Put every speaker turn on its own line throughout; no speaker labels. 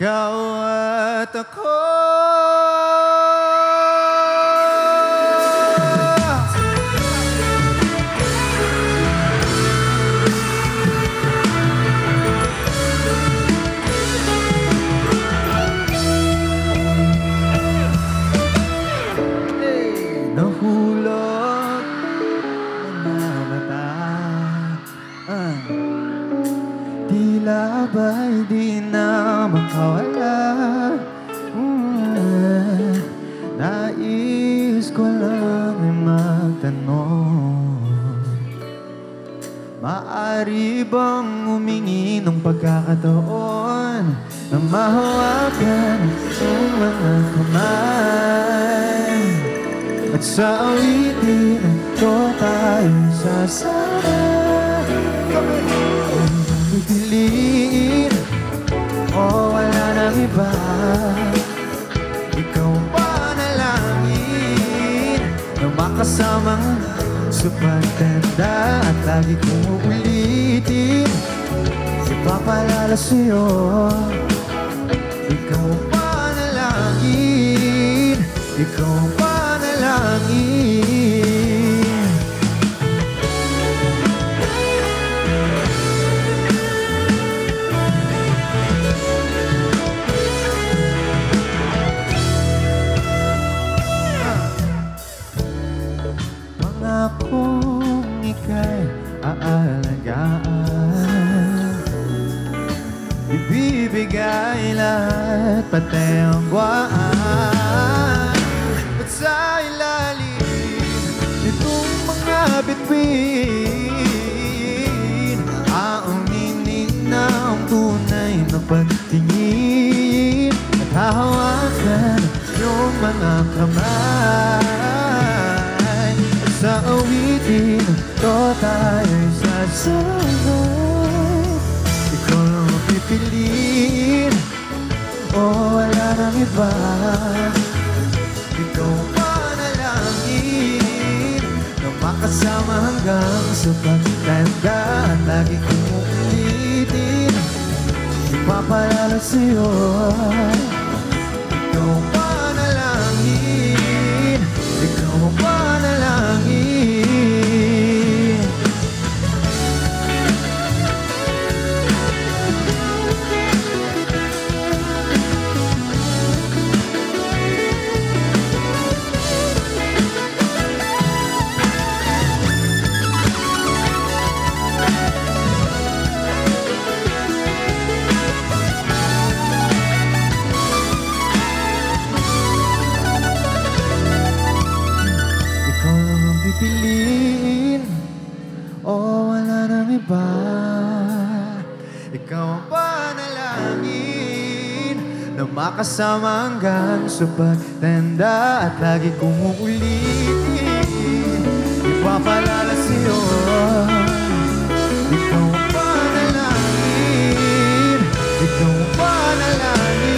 ikaw at ako. Nahulog mga mata, tila ba'y di na makawala. Nais ko lang ay magtanong, maaari bang humingi ng pagkakataon na mahawakan ang mga kamay? At sa awitin ito tayo sasama. Kung pipiliin o wala nang iba, ikaw pa nalangin na makasamang sa pagtanda. At lagi kong ulitin, ipapalala sa'yo, ikaw pa nalangin, ikaw pa nalangin. Pangakong ika'y aalagaan, ibibigay lahat pati ang buwan. At sa ilalim itong mga bituin, aaminin na ang tunay na pagtingin. At hahawakan yung mga kamay. At sa awitin ito tayo'y sasabay. Ikaw lang ang pipiliin o wala nang iba, ikaw pa nalangin na makasama hanggang sa pagtanda. At lagi kong ulitin, ipapalala sa'yo, ikaw pa nalangin, ikaw pa nalangin. Pipiliin o wala nang iba, ikaw ang panalangin na makasama hanggang sa pagtanda. At lagi kong uulitin, ipapalala sa'yo, ikaw ang panalangin, ikaw ang panalangin.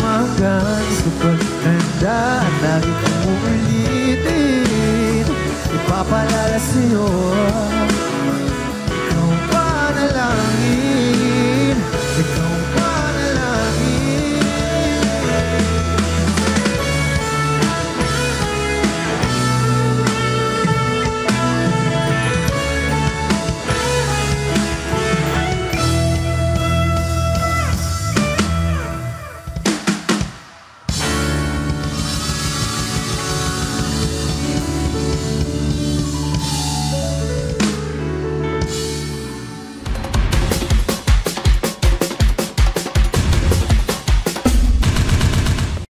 Hanggang sa pagtanda, at lagi kong uulitin, ipapalala sa'yo,